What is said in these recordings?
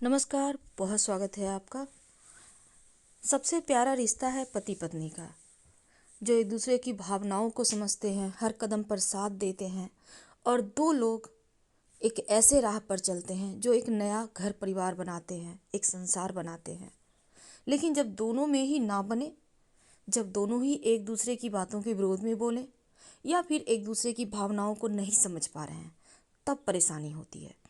नमस्कार, बहुत स्वागत है आपका। सबसे प्यारा रिश्ता है पति पत्नी का, जो एक दूसरे की भावनाओं को समझते हैं, हर कदम पर साथ देते हैं और दो लोग एक ऐसे राह पर चलते हैं जो एक नया घर परिवार बनाते हैं, एक संसार बनाते हैं। लेकिन जब दोनों में ही ना बने, जब दोनों ही एक दूसरे की बातों के विरोध में बोलें या फिर एक दूसरे की भावनाओं को नहीं समझ पा रहे हैं, तब परेशानी होती है।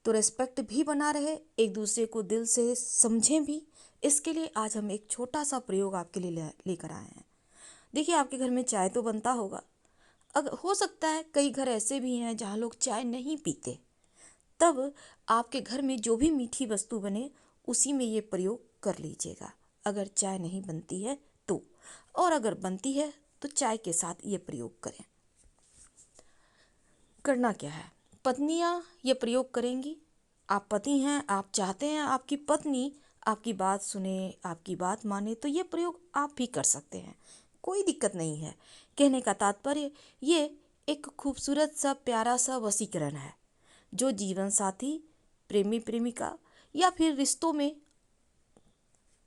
तो रेस्पेक्ट भी बना रहे, एक दूसरे को दिल से समझें भी। इसके लिए आज हम एक छोटा सा प्रयोग आपके लिए लेकर आए हैं। देखिए, आपके घर में चाय तो बनता होगा। अगर हो सकता है कई घर ऐसे भी हैं जहाँ लोग चाय नहीं पीते, तब आपके घर में जो भी मीठी वस्तु बने उसी में ये प्रयोग कर लीजिएगा। अगर चाय नहीं बनती है तो, और अगर बनती है तो चाय के साथ ये प्रयोग करें। करना क्या है, पत्नियां ये प्रयोग करेंगी। आप पति हैं, आप चाहते हैं आपकी पत्नी आपकी बात सुने, आपकी बात माने, तो ये प्रयोग आप भी कर सकते हैं, कोई दिक्कत नहीं है। कहने का तात्पर्य ये एक खूबसूरत सा प्यारा सा वशीकरण है, जो जीवन साथी, प्रेमी प्रेमिका या फिर रिश्तों में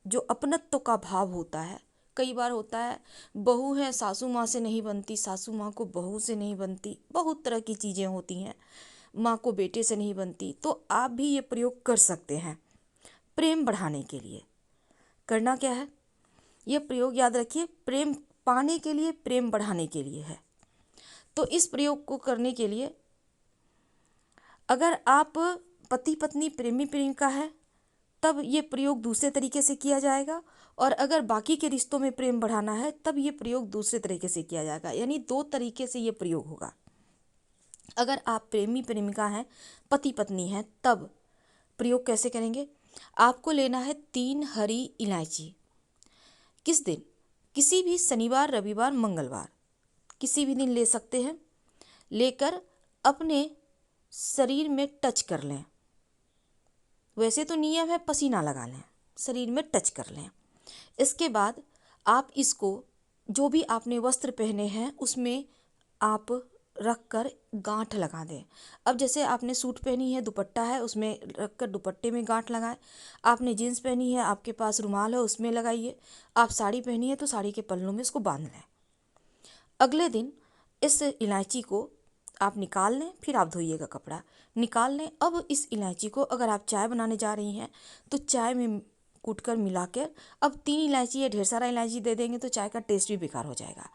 जो अपनत्व का भाव होता है। कई बार होता है बहू है सासू माँ से नहीं बनती, सासू माँ को बहू से नहीं बनती, बहुत तरह की चीज़ें होती हैं, माँ को बेटे से नहीं बनती। तो आप भी ये प्रयोग कर सकते हैं प्रेम बढ़ाने के लिए। करना क्या है, ये प्रयोग याद रखिए, प्रेम पाने के लिए, प्रेम बढ़ाने के लिए है। तो इस प्रयोग को करने के लिए अगर आप पति पत्नी प्रेमी प्रेमिका है तब ये प्रयोग दूसरे तरीके से किया जाएगा, और अगर बाकी के रिश्तों में प्रेम बढ़ाना है तब ये प्रयोग दूसरे तरीके से किया जाएगा। यानी दो तरीके से ये प्रयोग होगा। अगर आप प्रेमी प्रेमिका हैं, पति पत्नी हैं, तब प्रयोग कैसे करेंगे। आपको लेना है 3 हरी इलायची। किस दिन, किसी भी शनिवार, रविवार, मंगलवार, किसी भी दिन ले सकते हैं। लेकर अपने शरीर में टच कर लें। वैसे तो नियम है पसीना लगा लें, शरीर में टच कर लें। इसके बाद आप इसको, जो भी आपने वस्त्र पहने हैं उसमें आप रख कर गांठ लगा दें। अब जैसे आपने सूट पहनी है, दुपट्टा है, उसमें रख कर दुपट्टे में गांठ लगाएं। आपने जीन्स पहनी है, आपके पास रुमाल है, उसमें लगाइए। आप साड़ी पहनी है तो साड़ी के पल्लू में इसको बांध लें। अगले दिन इस इलायची को आप निकाल लें, फिर आप धोइएगा कपड़ा, निकाल लें। अब इस इलायची को अगर आप चाय बनाने जा रही हैं तो चाय में कूटकर मिलाकर, अब 3 इलायची या ढेर सारा इलायची दे देंगे तो चाय का टेस्ट भी बेकार हो जाएगा।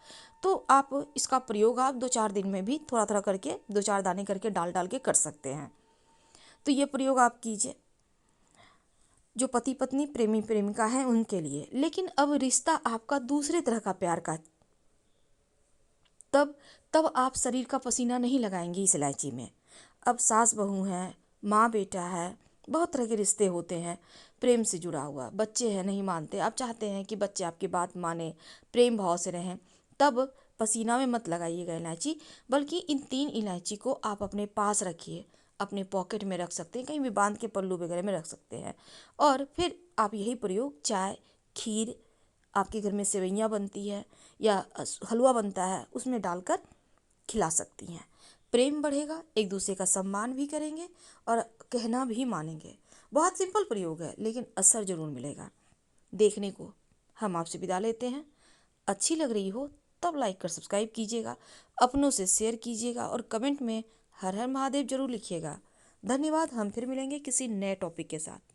तो आप इसका प्रयोग आप 2-4 दिन में भी थोड़ा थोड़ा करके 2-4 दाने करके डाल डाल के कर सकते हैं। तो ये प्रयोग आप कीजिए जो पति पत्नी प्रेमी प्रेमिका हैं उनके लिए। लेकिन अब रिश्ता आपका दूसरे तरह का प्यार का, तब तब आप शरीर का पसीना नहीं लगाएंगी इस इलायची में। अब सास बहू हैं, माँ बेटा है, बहुत तरह के रिश्ते होते हैं, प्रेम से जुड़ा हुआ। बच्चे हैं, नहीं मानते, आप चाहते हैं कि बच्चे आपकी बात माने, प्रेम भाव से रहें, तब पसीना में मत लगाइएगा इलायची, बल्कि इन 3 इलायची को आप अपने पास रखिए, अपने पॉकेट में रख सकते हैं, कहीं भी बांध के पल्लू वगैरह में रख सकते हैं। और फिर आप यही प्रयोग चाय, खीर, आपके घर में सेवइयाँ बनती है या हलवा बनता है, उसमें डालकर खिला सकती हैं। प्रेम बढ़ेगा, एक दूसरे का सम्मान भी करेंगे और कहना भी मानेंगे। बहुत सिंपल प्रयोग है लेकिन असर जरूर मिलेगा देखने को। हम आपसे विदा लेते हैं। अच्छी लग रही हो तब लाइक कर सब्सक्राइब कीजिएगा, अपनों से शेयर कीजिएगा और कमेंट में हर हर महादेव जरूर लिखिएगा। धन्यवाद। हम फिर मिलेंगे किसी नए टॉपिक के साथ।